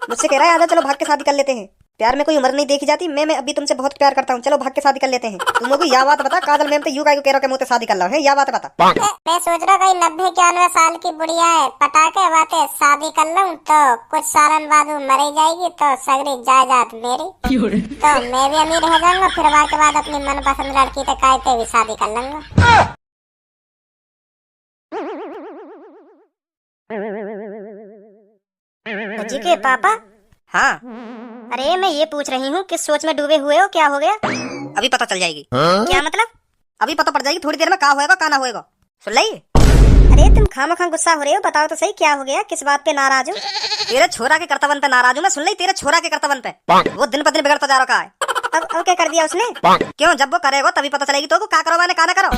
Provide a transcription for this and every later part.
मुझसे कह रहा है आजा चलो भाग के शादी कर लेते हैं। प्यार में कोई उम्र नहीं देखी जाती। मैं अभी तुमसे बहुत प्यार करता हूँ, चलो भाग के शादी कर लेते हैं। तुम लोग यह बात बता, काजल मैम तो यू कह रहा मुझसे शादी कर लो है, यह बात बता। मैं सोच रहा कहीं 90-91 साल की बुढ़िया है, पटाखे बातें शादी कर लूं तो कुछ सालन बाद वो मरी जाएगी तो सगरी जायदाद मेरी, तो मैं भी अमीर रह जाऊंगा। फिर के बाद अपनी मनपसंद लड़की तक कहते भी शादी कर लूंगा। जी के पापा। हाँ। अरे मैं ये पूछ रही हूँ किस सोच में डूबे हुए हो, क्या हो गया? अभी पता चल जाएगी। क्या मतलब? अभी पता पड़ जाएगी थोड़ी देर में, का होएगा का ना होएगा। सुन ली? अरे तुम खामखा गुस्सा हो रहे हो, बताओ तो सही क्या हो गया, किस बात पे नाराज हो? तेरे छोरा के कर्तव्य पे नाराज हूँ मैं। सुन ली? तेरे छोरा के कर्तव्य पे वो दिन ब दिन बिगड़ता जा रहा है। अब क्या कर दिया उसने? क्यों, जब वो करेगा तभी पता चलेगी तो का करो मैंने का ना करो।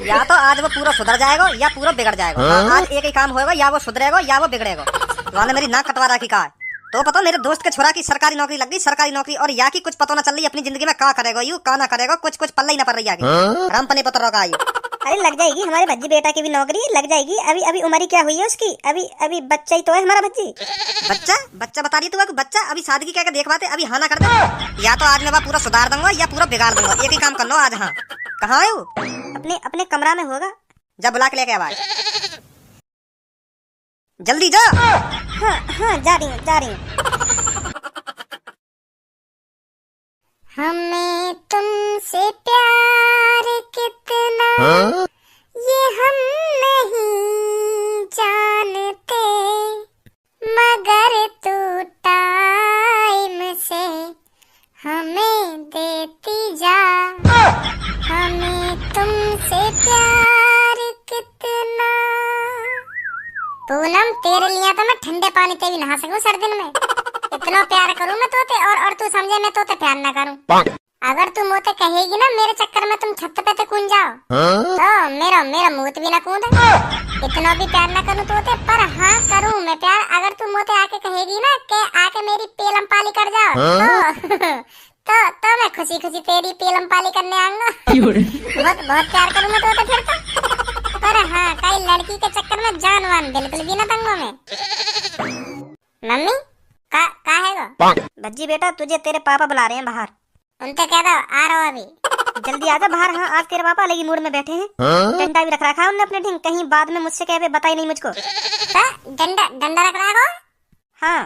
या तो आज वो पूरा सुधर जाएगा या पूरा बिगड़ जाएगा। आज एक ही काम होएगा, या वो सुधरेगा या वो बिगड़ेगा। तुमने मेरी नाक कटवा रखी का है तो पता मेरे दोस्त के छोरा की सरकारी नौकरी लग गई, सरकारी नौकरी, और या की कुछ पता ना चल रही अपनी जिंदगी में का करेगा यू का ना करेगा, कुछ पल्ला ही ना पड़ रही आगे। राम पने पता रहा यू। अरे लग जाएगी, हमारे भज्जी बेटा की भी नौकरी लग जाएगी। अभी उम्र क्या हुई है उसकी? अभी बच्चा ही तो है हमारा भज्जी। बच्चा बता रही तू? बच्चा अभी सादगी क्या देख पाते, अभी हाँ ना कर दे। या तो आज मैं पूरा सुधार दूंगा या पूरा बिगाड़ दूंगा, एक ही काम कर लो आज। हाँ कहाँ है वो? अपने कमरा में होगा, जब बुला के लेके आवाज जल्दी जा। हाँ जा रही हूँ। हमें तुमसे प्यार कितना ये हम नहीं जानते, मगर तू टाइम से हमें देती जा। हमें तुमसे प्यार कितना। पूनम तेरे लिए तो मैं ठंडे पानी से भी नहा सकूं सर्दी में। इतना प्यार करूं मैं तोते, और तू समझे मैं तोते प्यार ना करूं। अगर तू मोते कहेगी ना मेरे चक्कर में तुम छत पे कूद जाओ तो मेरा मुंह भी ना कूदे। इतना भी प्यार ना करूं तोते, पर हाँ करूं मैं प्यार। अगर तू मोते आके कहेगी ना कि आके मेरी पेलम पाली कर जाओ तो मैं खुशी खुशी तेरी पेलम पाली करने आऊंगा। बहुत प्यार करूं मैं तोते फिर तो। पर हाँ कई लड़की के चक्कर में जानवान बिल्कुल भी ना दूंगा मैं। मम्मी का है भज्जी बेटा तुझे तेरे पापा बुला रहे हैं बाहर। उनसे कह दो आ रहा हूँ अभी। जल्दी आजा बाहर। हाँ आज तेरे पापा अलग ही मूड में बैठे हैं। डंडा भी रख रखा है उन्होंने अपने ढंग, कहीं बाद में मुझसे कहे बताई नहीं मुझको। डंडा रख रहा हो? हाँ।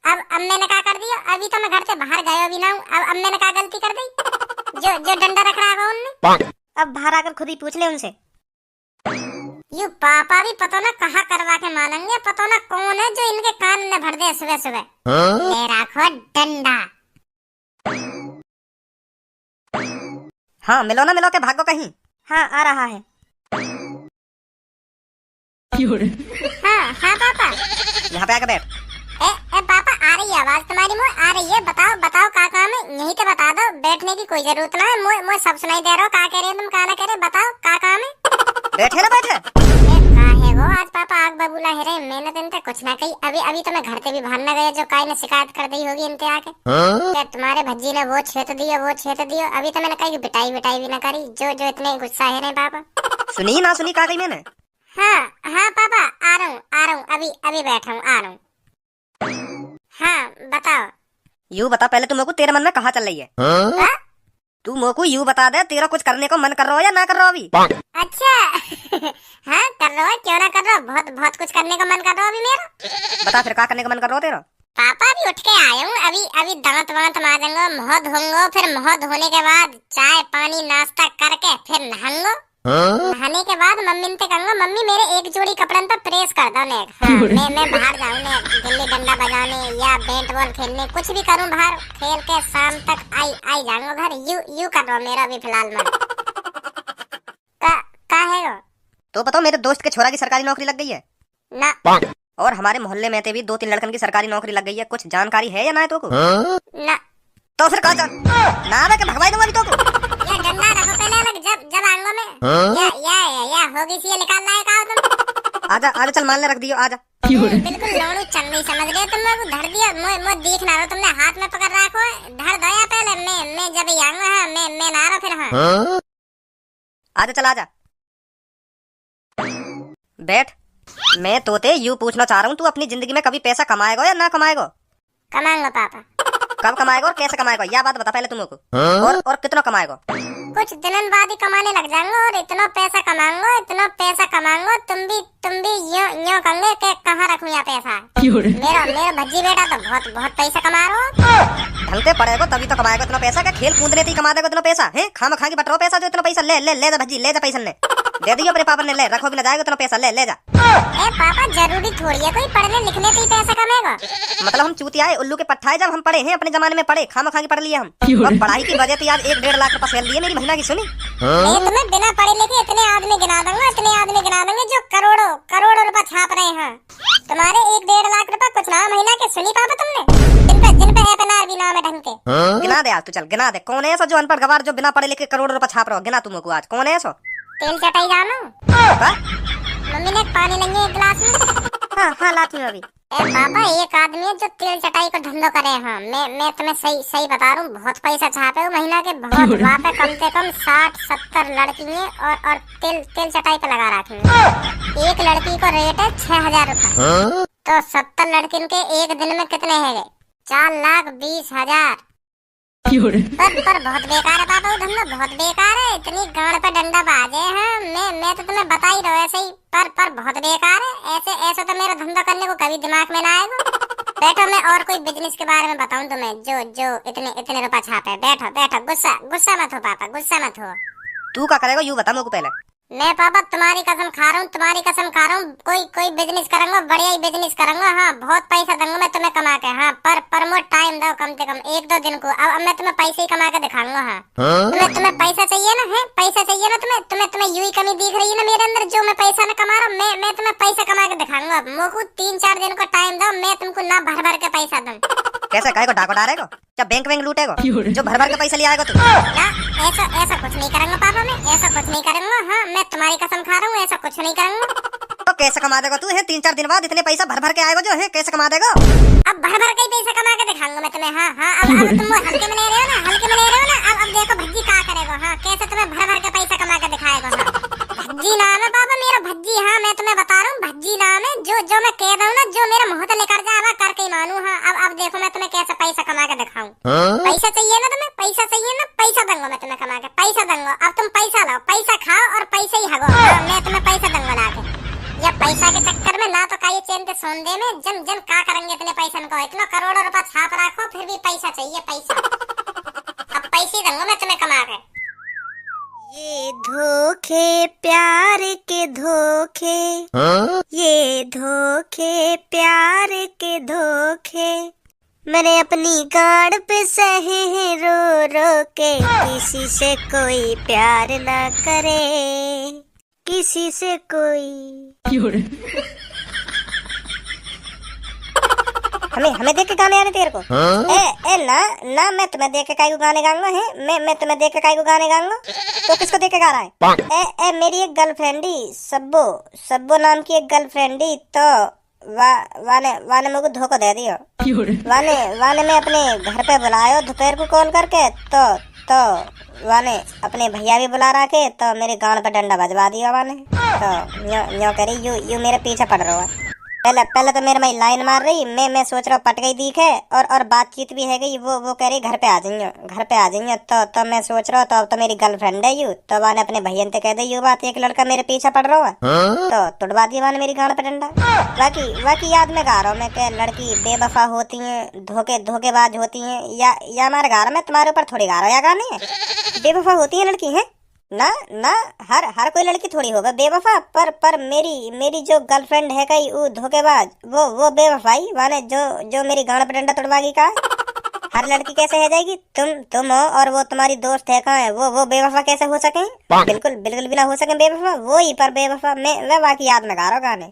अब मैंने क्या कर दिया? अभी तो मैं घर से बाहर गया भी ना हूँ। अब मैंने क्या गलती कर दी जो डंडा रख रहा है उनने? अब बाहर आकर खुद ही पूछ ले उनसे। यू पापा भी पता ना कहाँ करवा के मानेंगे, पता ना कौन है जो इनके कान में भर दे सुबह सुबह। ले रखो डंडा। हाँ मिलो के भागो कहीं। हाँ आ रहा है। हाँ पापा यहाँ पे आके बैठ। पापा आ रही है आवाज तुम्हारी, मुझे आ रही है। बताओ का काम है? यही तो बता दो, बैठने की कोई जरूरत ना है। मुझे सब सुनाई दे रहा हो, का कह रहे हो तुम का ना कह रहे, बताओ का काम है? बैठे ना बैठे काहे गो आज पापा आग बबूला है रे। मैंने तो इनसे कुछ ना कही। अभी तो मैं घर से भी बाहर ना गया जो काई ने शिकायत कर दी होगी इनते आके कि तुम्हारे भज्जी ने वो छेत दियो। अभी तो मैंने कही बिटाई भी ना करी जो इतने गुस्सा है रे पापा। सुनी ना सुनी का कही मैंने? हाँ पापा आ रहा हूँ अभी बैठा हूँ, आ रहा हूँ। हाँ बताओ। यू बता पहले तुम को तेरे मन में कहाँ चल रही है? तू मोको यू बता दे तेरा कुछ करने को मन कर रहा हो या ना कर रहा हो अभी? अच्छा हाँ कर रहा हो, क्यों ना कर रहा हो, बहुत कुछ करने का मन कर रहा हो अभी मेरा। बता फिर क्या करने का मन कर रहा हो तेरा? पापा अभी उठ के आया हूँ, अभी दांत माजूंगा, मुँह धोऊंगा, फिर मुँह धोने के बाद चाय पानी नाश्ता करके फिर नहाऊंगा। नहाने के बाद मम्मी से कहूंगा मम्मी मेरे एक जोड़ी कपड़न पर प्रेस कर दो नेक। हाँ, मैं बाहर जाऊँ नेक, गिल्ली डंडा बजाने या बैट बॉल खेलने, कुछ भी करूँ बाहर खेल के शाम तक आई जाऊंगा घर। यू कर रहा हूँ मेरा अभी फिलहाल मन का है वो? तो बताओ मेरे दोस्त के छोरा की सरकारी नौकरी लग गई है ना, और हमारे मोहल्ले में भी 2-3 लड़कन की सरकारी नौकरी लग गई है। कुछ जानकारी है या ना है तो को? ना तो फिर कहा ना वे के भगवाई दूंगा तो को। ये डंडा रखो पहले अलग, जब आऊंगा मैं या होगी सी निकालना है का तुम? आजा चल मान ले रख दियो आजा। बिल्कुल लोड़ू चंगली समझ रहे तुम लोग। धर दिया मैं देख ना रहा, तुमने हाथ में पकड़ रखो, धर दो या पहले मैं जब आऊंगा। हाँ मैं ना रहा फिर। हाँ आजा चल आजा बैठ। मैं तोते यू पूछना चाह रहा हूँ तू अपनी जिंदगी में कभी पैसा कमाएगा या ना कमाएगा? कमाऊंगा पापा। कब कमाएगा और कैसे कमाएगा, यह बात बता पहले तुमको। और कितना कमाएगा? कुछ दिनों बाद ही कमाने लग जाऊंगा और इतना पैसा कमाऊंगा, तुम भी यूं कहोगे कि कहाँ रखूं यहाँ पैसा। मेरा भज्जी बेटा तो बहुत पैसा कमा रहा हो। ढंग से पड़ेगा तभी तो कमाएगा इतना पैसा, क्या खेल कूदने से कमा देगा इतना पैसा है? खाम खा के बट रहा पैसा, जो इतना पैसा ले जा भज्जी, ले जा पैसा ने दे दियो अपने पापा ने, ले रखो भी ना जाएगा इतना पैसा, ले जा। ए पापा जरूरी थोड़ी है कोई पढ़ने लिखने से ही पैसा कमाएगा। मतलब हम चूतिया है, उल्लू के पट्टा है, जब हम पढ़े हैं अपने जमाने में पढ़े, खाम खा के पढ़ लिए हम। अब पढ़ाई की वजह से आज 1-1.5 लाख रुपए सेल दिए मेरी महीना की, सुनी? मैं तुम्हें बिना पढ़े लिखे इतने आदमी गिना दूंगा जो करोड़ों रुपए छाप रहे हैं। तुम्हारे 1-1.5 लाख रुपए कुछ ना महीना के, सुनी पापा तुमने? जिन पे एपीएनआर भी नाम है ढंग के। गिना दे आज तू, चल गिना दे। कौन है ऐसा जो अनपढ़ गवार जो बिना पढ़े लिखे करोड़ों रुपए छाप रहा हो? गिना तुमको आज कौन है ऐसा? तेल चटाई जानो। मम्मी ने पानी लेंगे 1 गिलास में। हाँ लाती हूँ अभी। ए पापा एक आदमी है जो तेल चटाई का धंधा करे हैं। मैं तुम्हें सही बता रहा हूँ, बहुत पैसा छापे वो महीना के, बहुत। वहाँ पे कम से कम 60-70 लड़कियाँ और तेल चटाई पे लगा रखी हैं। एक लड़की को रेट है 6,000 रुपए। तो 70 लड़कियों के एक दिन में कितने है? 4,20,000। पर बहुत बेकार है पापा वो धंधा, बहुत बेकार है। इतनी गाड़ पे डंडा बाजे हैं। मैं तो तुम्हें बता ही रहा हूँ ऐसे ही, पर बहुत बेकार है। ऐसे तो मेरा धंधा करने को कभी दिमाग में ना आएगा। बैठो मैं और कोई बिजनेस के बारे में बताऊं तुम्हें जो इतने रुपए छापे। बैठो गुस्सा मत हो पापा, गुस्सा मत हो। तू क्या करेगा यूँ बता मुझको पहले। मैं पापा तुम्हारी कसम खा रहा हूँ, कोई बिजनेस करूंगा, बढ़िया ही बिजनेस करूंगा। हाँ बहुत पैसा दूंगा मैं तुम्हें कमा के। हाँ पर मुझे टाइम दो कम से कम 1-2 दिन को। अब मैं तुम्हें पैसे ही कमा के दिखाऊंगा। हाँ तुम्हें पैसा चाहिए ना? है पैसा चाहिए ना तुम्हें यूं ही कमी दिख रही है ना मेरे अंदर, जो मैं पैसा न कमा रहा हूँ। मैं तुम्हें पैसा कमा के दिखाऊंगा। मुझको 3-4 दिन को टाइम दो, मैं तुमको ना भर के पैसा दूं। कैसे कहेगा? डाको डालेगा क्या? बैंक लूटेगा जो भर के पैसा ले आएगा तू? ना ऐसा कुछ नहीं करूंगा पापा, मैं ऐसा कुछ नहीं करूंगा। हाँ मैं तुम्हारी कसम खा रहा हूँ, ऐसा कुछ नहीं करूंगा। तो कैसे कमा देगा तू? है 3-4 दिन बाद इतने पैसा भर के आएगा जो है, कैसे कमा देगा? अब भर के ही पैसा कमा के दिखाऊंगा मैं तुम्हें। हाँ अब तुम हल्के में ले रहे हो ना, अब देखो भज्जी क्या करेगा। हाँ कैसे तुम्हें भर के पैसा कमा के दिखाएगा। हाँ भज्जी नाम है पापा मेरा, भज्जी। हाँ मैं तुम्हें बता रहा हूँ, भज्जी नाम है। जो मैं कह रहा हूँ ना, जो मेरा मुंह से लेकर जा मैं करके ही मानू। हाँ अब देखो मैं तुम्हें कैसे पैसा कमा के दिखाऊं। पैसा चाहिए ना तुम्हें? पैसा चाहिए ना? पैसा दूंगा मैं तुम्हें कमा के, पैसा दूंगा। अब तुम पैसा लाओ, पैसा खाओ और पैसा ही हगो। मैं तुम्हें पैसा दूंगा ला के। या पैसा के चक्कर में ना तो का ये चैन के सोंदे में जन का करेंगे इतने पैसा को? इतना करोड़ों रुपए छाप रखो फिर भी पैसा चाहिए, पैसा। अब पैसे दूंगा मैं तुम्हें कमा के। ये धोखे प्यार के धोखे, ये धोखे प्यार के धोखे मैंने अपनी गाड़ पे सहे हैं रो के। किसी से कोई प्यार ना करे, किसी से कोई। हमें देख के गाने आने तेरे को? ना मैं तुम्हें देख के काई को गाने गाऊंगा है? मैं तुम्हें देख के काई को गाने गाऊंगा? तो किसको देख के गा रहा है? मेरी एक गर्लफ्रेंड ही सब्बो नाम की एक गर्लफ्रेंड ही, तो वाने मुझको धोखा दे दियो। वाने मैं अपने घर पे बुलायो दोपहर को कॉल करके, तो वाने अपने भैया भी बुला रखे, तो मेरे गांड पे डंडा बजवा दिया वाने। तो यो करी यू मेरे पीछे पड़ रहा है। पहले तो मेरे में लाइन मार रही, मैं सोच रहा हूँ पट गई दिख है, और बातचीत भी है गई। वो कह रही घर पे आ जाइए। तो मैं सोच रहा हूँ तो अब तो मेरी गर्लफ्रेंड है यू, तो वाने अपने भैया ने कह दी यू बात, एक लड़का मेरे पीछे पड़ रहा है। तो तुड़वा दिया वाने मेरी गांड पे डंडा। बाकी याद में गा रहा हूँ मैं कि लड़की बेवफा होती है, धोखेबाज होती है। या हमारे गा रहा मैं तुम्हारे ऊपर थोड़ी गा रहा हूँ, या गाने बेवफा होती है लड़की है ना हर कोई लड़की थोड़ी होगा बेवफा, पर मेरी जो गर्लफ्रेंड है कई वो धोखेबाज, वो बेवफाई वाले जो मेरी गांड पे डंडा तोड़वागी का। हर लड़की कैसे है जाएगी? तुम हो और वो तुम्हारी दोस्त है कहाँ है? वो बेवफा कैसे हो सके? बिल्कुल भी ना हो सके बेवफा, वो ही पर बेवफा। मैं बाकी याद में गा रहा हूँ गाने।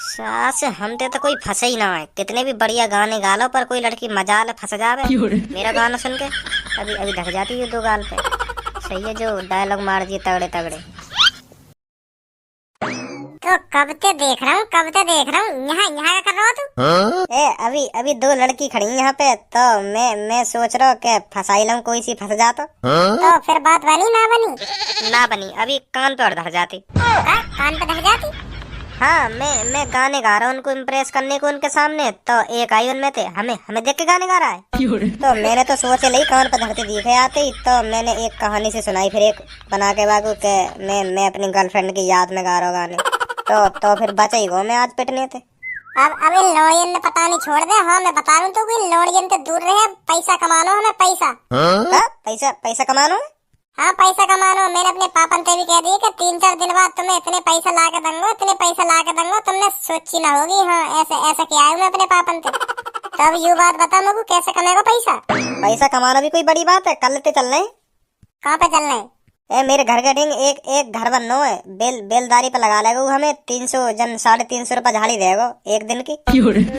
सास हम तो कोई फंसे ही ना है, कितने भी बढ़िया गाने गा लो पर कोई लड़की मजाल फंस जावे मेरा गाना सुन के, अभी ढक जाती है 2 गाल पे। सही है जो डायलॉग मार दिए तगड़े। तो कब ते देख रहा हूँ यहाँ क्या कर रहा हो तू? अभी 2 लड़की खड़ी यहाँ पे, तो मैं सोच रहा हूँ कि फंसाई लूं, कोई सी फंस जाता तो फिर बात बनी ना बनी? ना बनी, अभी कान पे और धर जाती। कान पे धर जाती? हाँ, मैं गाने गा रहा हूँ उनको इम्प्रेस करने को उनके सामने, तो एक आई उनमें थे, हमें हमें देख के गाने गा रहा है। तो मैंने तो सोचे ली कान पर धरती दिखे आते ही, तो मैंने एक कहानी से सुनाई, फिर एक बना के बागू के मैं अपनी गर्लफ्रेंड की याद में गा रहा हूँ गाने। तो फिर बचा ही गो मैं आज पिटने थे। अब इन लोड़ियन ने पता नहीं छोड़ दे। हाँ मैं बता रहा हूँ तो इन लोड़ियन से दूर रहे, पैसा कमानो हमें पैसा। पैसा कमानो। हाँ पैसा कमानो। मैंने अपने पापन से भी कह दी कि 3-4 दिन बाद तुम्हें इतने पैसा ला के दूंगा, इतने पैसा ला के दूंगा, तुमने सोची ना होगी। हाँ ऐसे ऐसा किया है मैं अपने पापन से। तो अब यू बात बता मगू, कैसे कमाएगा पैसा? पैसा कमाना भी कोई बड़ी बात है, कल लेते चल रहे। कहाँ पे चल रहे? मेरे घर का डिंग एक घर बननो है, बेलदारी पे लगा लेगो हमें 300 जन 350 रुपए झाड़ी देगो एक दिन की।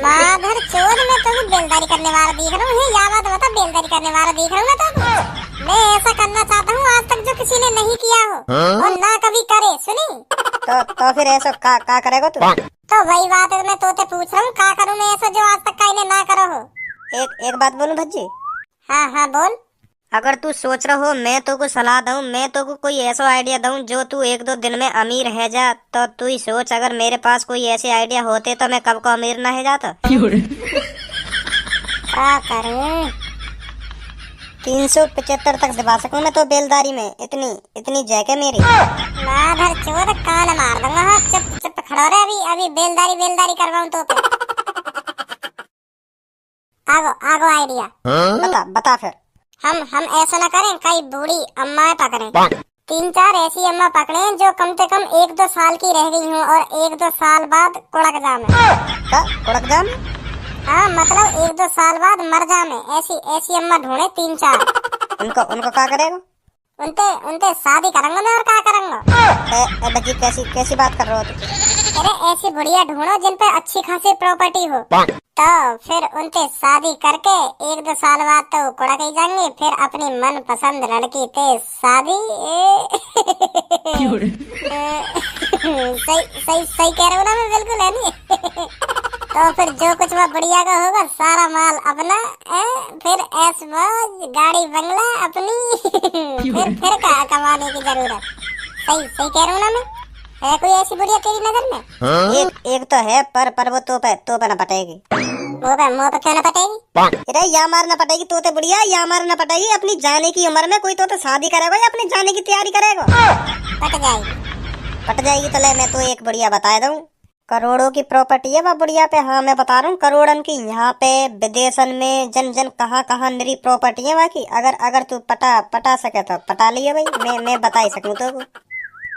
माधर चोद, मैं तो बेलदारी करने वाला दिख रहा हूँ। या बात बता, बेलदारी करने वाला दिख रहा हूँ मैं ऐसा करना चाहता हूँ आज तक जो किसी ने नहीं किया हो और ना कभी करे। सुनी तो फिर ऐसा का करेगा तू? तो वही बात है, मैं तोते पूछ रहा हूँ का करूँ मैं ऐसा जो आज तक का इन्हें ना करो हो। एक बात बोलूं भज्जी? हाँ बोल। अगर तू सोच रहा हो मैं तो को सलाह दूं, मैं तो को कोई ऐसा आइडिया दूं जो तू 1-2 दिन में अमीर है जा, तो तू ही सोच अगर मेरे पास कोई ऐसे आइडिया होते तो मैं कब को अमीर ना है जाता। क्या करूं? 375 तक दबा सकूं मैं तो बेलदारी में, इतनी जैके मेरी। माधर चोद कान मार दूंगा। हाँ चुप खड़ो रे, अभी बेलदारी करवाऊं तो आगो आइडिया बता फिर। हम ऐसा न करें, कई बूढ़ी अम्मा पकड़े, 3-4 ऐसी अम्मा पकड़े जो कम से कम 1-2 साल की रह गई हूँ और 1-2 साल बाद कुड़क जामे। कुड़क जाम? हाँ मतलब 1-2 साल बाद मर जामे, ऐसी अम्मा ढूंढे 3-4। उनको क्या करेगा? उनते शादी करूंगा मैं, और क्या करूंगा? बच्ची कैसी बात कर रहे हो तुम? अरे ऐसी बुढ़िया ढूंढो जिन पे अच्छी खासी प्रॉपर्टी हो, तो फिर उनसे शादी करके 1-2 साल बाद तो कुड़क ही जाएंगे, फिर अपनी मन पसंद लड़की से शादी। सही कह रहा हूँ ना मैं? बिल्कुल है नहीं। तो फिर जो कुछ वह बुढ़िया का होगा सारा माल अपना, फिर ऐश गाड़ी बंगला अपनी। फिर कमाने की जरूरत। सही कह रहा हूँ ना मैं? है कोई ऐसी बुढ़िया तेरी नजर में? एक तो है, पर वो तो पे न पटेगी। मुँह पे क्यों न पटेगी? अरे या मार न पटेगी तो बुढ़िया, या मार न पटेगी। अपनी जाने की उम्र में कोई तो शादी करेगा या अपनी जाने की तैयारी करेगा? पट जाएगी तो ले मैं तो एक बुढ़िया बता दूं, करोड़ों की प्रॉपर्टी है वह बुढ़िया पे। हाँ मैं बता रहा हूँ, करोड़न की। यहाँ पे विदेशन में जन कहाँ नरी प्रॉपर्टी है वहाँ की। अगर तू पटा सके तो पटा लिया भाई। मैं बता ही सकूँ तो।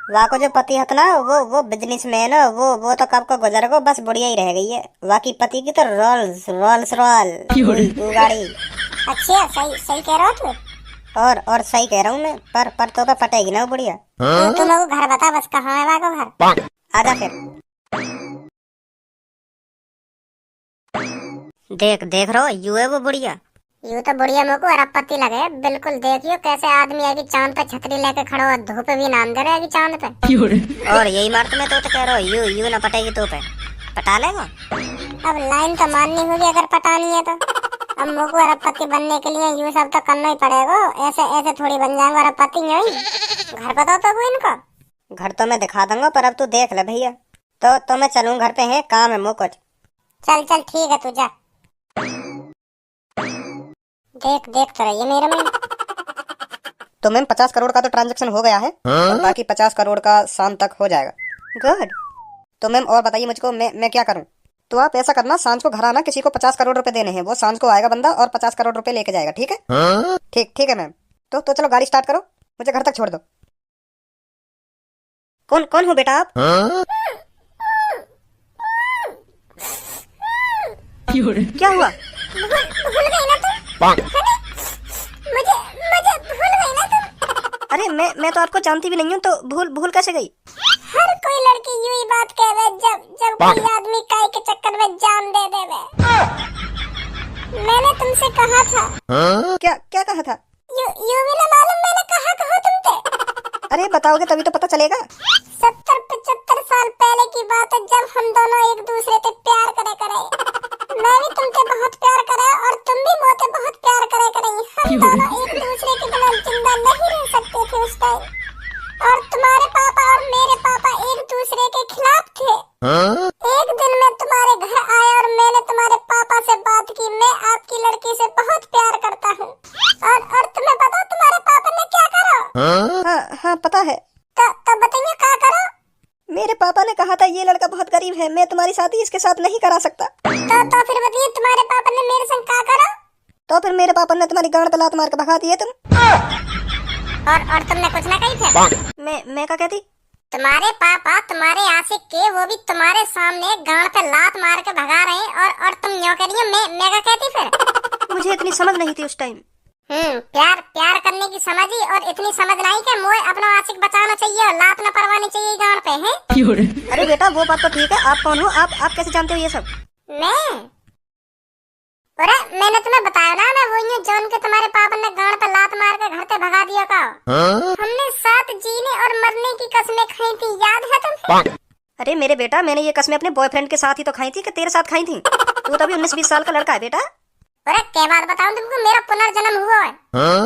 वहाँ को जो पति हत ना, वो बिजनेसमैन है, वो तो कब को गुजर गो, बस बुढ़िया ही रह गई है। वहाँ की पति की तो रोल्स गाड़ी। अच्छा सही कह रहा हो तू? और सही कह रहा हूँ मैं, पर तो पे पटेगी ना वो बुढ़िया। तुम लोग घर बता बस, कहाँ है वहाँ को घर? आजा फिर। देख रहो यू है वो बुढ़िया। यूं तो बुढ़िया मेरे को अरबपति लगे। बिल्कुल देखियो कैसे आदमी आएगी चांद पे छतरी लेके खड़ा हुआ, धूप भी नाम दे रहेगी चांद पे। और यही मार तो मैं तो कह रहा हूँ, यू ना पटेगी तो पे पटा लेगा। अब लाइन तो माननी होगी अगर पटानी है तो। अब मेरे को अरबपति बनने के लिए यूं सब तो करना ही पड़ेगा। ऐसे थोड़ी बन जाएंगे अरबपति। घर बताओ तो इनको। घर तो मैं दिखा दूंगा, पर अब तू देख ले भैया। तो मैं चलूँ, घर पे है काम है मुझको। चल ठीक है तू जा। देख तो रही है मेरे में। तो मैम 50 करोड़ का तो ट्रांजैक्शन हो गया है, और बाकी 50 करोड़ का शाम तक हो जाएगा। गुड। तो मैम और बताइए मुझको, मैं क्या करूं? तो आप ऐसा करना, सांझ को घर आना, किसी को 50 करोड़ रुपए देने हैं। वो सांझ को आएगा बंदा और 50 करोड़ रुपए लेके जाएगा। ठीक है? ठीक है मैम। तो चलो गाड़ी स्टार्ट करो, मुझे घर तक छोड़ दो। कौन हो बेटा आप? क्या हुआ? भूल गई ना तुम? मुझे भूल गई ना तुम? अरे मैं तो आपको जानती भी नहीं हूँ, तो भूल कैसे गई? हर कोई लड़की यूं ही बात कहे जब कोई आदमी काय के चक्कर में जान दे देवे। मैंने तुमसे कहा था। क्या कहा था? यूं भी ना मालूम मैंने कहा तुमसे? अरे बताओगे तभी तो पता चलेगा। 70-75 साल पहले की बात है, जब हम दोनों एक दूसरे से प्यार करे। मैं भी तुमसे बहुत प्यार करे और तुम भी मुझसे बहुत प्यार करे। हम दोनों एक दूसरे के बिना जिंदा नहीं रह सकते थे उस टाइम। और तुम्हारे पापा और मेरे पापा एक दूसरे के खिलाफ थे। ने कहा था ये लड़का बहुत गरीब है, मैं तुम्हारी शादी इसके साथ नहीं करा सकता। तो फिर बताइए तुम्हारे पापा ने मेरे संग क्या करा? तो फिर मेरे पापा ने तुम्हारी गांड पे लात मार के भगा दिए तुम। और तुमने कुछ ना कही फिर? मैं क्या कहती? तुम्हारे पापा तुम्हारे आशिक के वो भी तुम्हारे सामने गांड पे लात मार के भगा रहे हैं और तुम यूं कह रही हो मैं क्या कहती फिर? मुझे इतनी समझ नहीं थी उस टाइम। प्यार करने की समझ ही और इतनी समझ नहीं कि मोए अपना आशिक बचाना चाहिए और लात न परवानी चाहिए गांड पे है। अरे बेटा वो बात तो ठीक है, आप कौन हो? आप कैसे जानते हो ये सब? मैं अरे मैंने तुम्हें बताया ना, मैं वही हूँ जौन के तुम्हारे पापा ने गांड पे लात मार के घर पे भगा दिया का। हमने साथ जीने और मरने की कसमें खाई थी, याद है तुम्हें? अरे मेरे बेटा, मैंने ये कसमें अपने बॉयफ्रेंड के साथ ही तो खाई थी कि तेरे साथ खाई थी? तू तो अभी 19-20 साल का लड़का है बेटा। अरे क्या बात बताऊं तुमको, मेरा पुनर्जन्म हुआ है।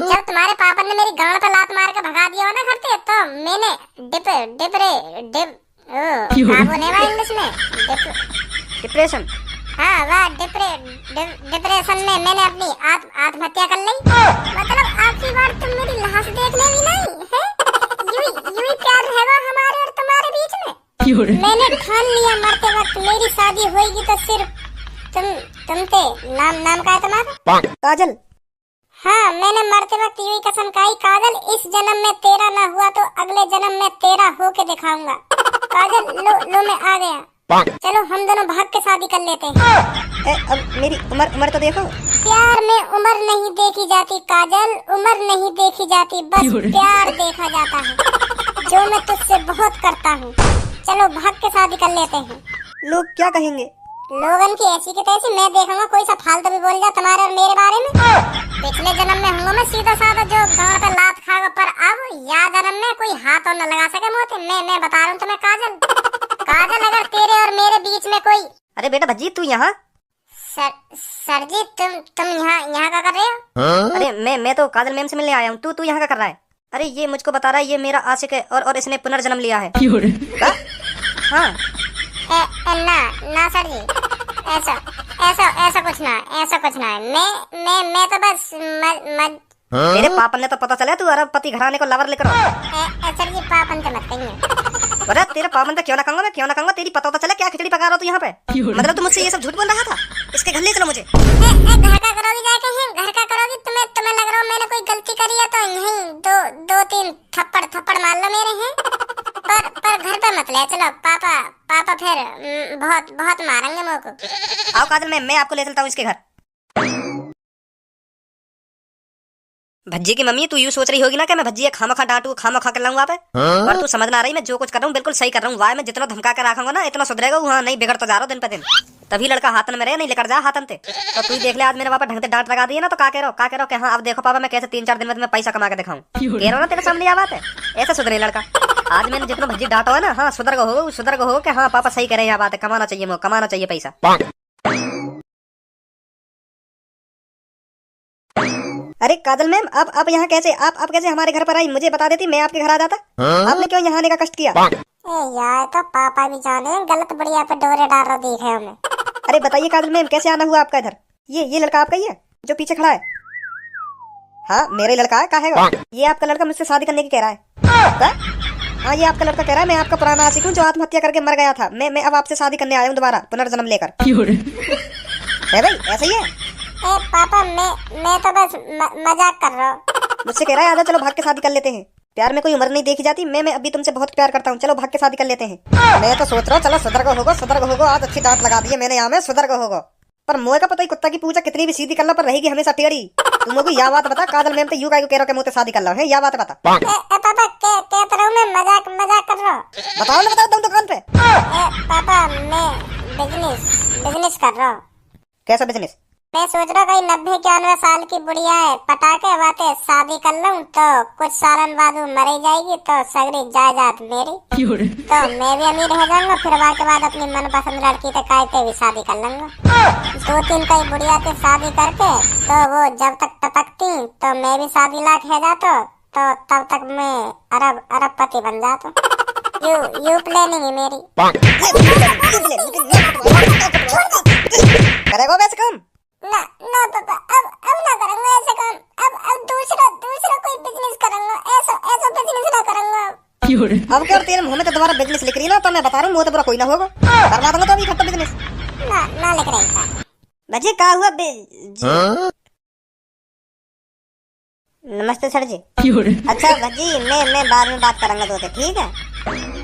जब तुम्हारे पापा ने मेरी गांड पे लात मार के भगा दिया ना घर पे, तो मैंने इंग्लिश में डिप्रेशन। हाँ वाह, डिप्रेशन में मैंने अपनी आत्महत्या कर ली। मतलब आखिरी बार तुम मेरी लाश देखने भी नहीं है। यूं प्यार रहेगा हमारे और तुम्हारे बीच में। मैंने ठान लिया मरते वक्त मेरी शादी होगी तो सिर्फ तुमसे। नाम का है तुम्हारा? काजल। हाँ, मैंने मरते वक्त यूं कसम खाई, काजल इस जन्म में तेरा ना हुआ तो अगले जन्म में तेरा होके दिखाऊंगा। काजल लो मैं आ गया। चलो हम दोनों भाग के शादी कर लेते हैं। अब मेरी उम्र तो देखो। प्यार में उम्र नहीं देखी जाती काजल, उम्र नहीं देखी जाती, बस प्यार देखा जाता है जो मैं तुझसे बहुत करता हूँ। चलो भाग के शादी कर लेते हैं। लोग क्या कहेंगे? लोगन की ऐसी की तैसी, मैं देखूंगा कोई सा फालतू भी बोल जा तुम्हारे और मेरे बारे में। पिछले जन्म में हूँ मैं सीधा साधा जो गांड पे लात खागा, पर अब या जन्म में कोई हाथ और न लगा सके मोते। मैं बता रहा हूँ तुम्हें काजल, अगर तेरे और मेरे बीच में कोई। अरे बेटा भज्जी तू यहाँ? सर जी तुम यहाँ क्या कर रहे हो? अरे मैं तो काजल मैम से मिलने आया हूँ। तू यहाँ क्या कर रहा है? अरे ये मुझको बता रहा है ये मेरा आशिक है और इसने पुनर्जन्म लिया है। हाँ ना सर जी, ऐसा कुछ ना है। मैं तो बस तेरे पापन ने तो पता चला तू अरबपति घराने को लवर लेकर। सर जी पापन तो मत कहिए। अरे तेरे पापन तो क्यों ना कहूंगा, तेरी पता चला क्या खिचड़ी पका रहा तू यहाँ पे? मतलब तुम मुझसे ये सब झूठ बोल रहा था? इसके घर ले चलो मुझे। घर का करोगी जाके हैं, घर का करोगी? तुम्हें लग रहा हो मैंने कोई गलती करी है तो यहीं दो तीन थप्पड़ मार लो मेरे हैं। पर घर पे मत ले चलो, पापा फिर बहुत मारेंगे मेरे को। आओ काजल मैं आपको ले चलता हूँ इसके घर। भज्जी की मम्मी तू यूं सोच रही होगी ना कि मैं भज्जी खामा डांटू खामा खा कर लाऊंगा पे। और तू समझ ना रही मैं जो कुछ कर रहा हूँ बिल्कुल सही कर रहा हूँ। वाह मैं जितना धमका कर रखूंगा ना इतना सुधरेगा। वहाँ नहीं बिगड़ तो जा रहा दिन पे दिन। तभी लड़का हाथन में रहे, नहीं लेकर जा हाथन ते। तो तू देख ले आज मेरे पापा ढंग से डांट लगा दिए ना तो क्या कह रहा हो कि हाँ अब देखो पापा मैं कैसे 3-4 दिन में तुम्हें पैसा कमा के दिखाऊं। कह रहा हूँ ना तेरे सामने यह बात है। ऐसा सुधरे लड़का। आज मैंने जितना भज्जी डांटा है ना, हाँ सुधर हो कि हाँ पापा सही कह रहे हैं, यह बात है। कमाना चाहिए पैसा। अरे काजल मैम आप यहाँ कैसे? आप कैसे हमारे घर पर आई? मुझे बता देती मैं आपके घर आ जाता। आपने क्यों यहाँ आने का कष्ट किया? यार तो पापा भी जाने गलत बढ़िया पे डोरे डाल रहा देख रहे हमें। अरे बताइए काजल मैम कैसे आना हुआ आपका इधर? ये लड़का आपका ही है जो पीछे खड़ा है? हाँ मेरा लड़का है। कहाँ है ये आपका लड़का? मुझसे शादी करने की कह रहा है। हाँ ये आपका लड़का कह रहा है मैं आपका पुराना आशिक हूँ जो आत्महत्या करके मर गया था। मैं अब आपसे शादी करने आया हूँ दोबारा पुनर्जन्म लेकर। है भाई ऐसा ही है? पापा मैं तो बस मजाक कर रहा हूँ। मुझसे कह रहा है आजा चलो भाग के शादी कर लेते हैं। प्यार में कोई उम्र नहीं देखी जाती। मैं अभी तुमसे बहुत प्यार करता हूँ, चलो भाग के शादी कर लेते हैं। मैं तो सोच रहा हूँ चलो सुधर को होगो। आज अच्छी डांट लगा दी है मैंने यहाँ में, सुधर को होगो। पर मुँह का पता ही कुत्ता की पूजा कितनी भी सीधी कर लो पर रहेगी हमेशा टेढ़ी। तुम लोग यह बात बता काजल मैम तो यू का कह रहा मुझसे शादी कर लो है, यह बात बता। पापा कहता हूँ मैं मजाक कर रहा हूँ। बताओ ना तुम दुकान पे। पापा मैं बिजनेस कर रहा हूँ। कैसा बिजनेस? मैं सोच रहा कहीं 90-91 साल की बुढ़िया है पटाखे वाते शादी कर लूं तो कुछ सालन बाद वो मर ही जाएगी तो सगरी जायदाद मेरी। तो मैं भी अमीर हो जाऊंगा, फिर के बाद अपनी मनपसंद लड़की से कहते भी शादी कर लूंगा। 2-3 कई बुढ़िया से शादी करके तो वो जब तक टपकती तो मैं भी शादी लाख है जाता तो तब तक मैं अरबपति बन जाता। यू प्लानिंग है मेरी। करेगा वैसे काम? ना पापा अब ना करूंगा ऐसे काम। अब दूसरा कोई बिजनेस करूंगा। ऐसा बिजनेस ना करूंगा। अब क्या तेरे मुंह में तो दोबारा बिजनेस लिख रही है ना, तो मैं बता रहा हूँ मुंह तो बुरा कोई ना होगा, करवा दूंगा तो अभी खत्म बिजनेस। ना लिख रही था। भजी का हुआ नमस्ते सर जी। अच्छा भजी मैं बाद में बात करूंगा तो ठीक है।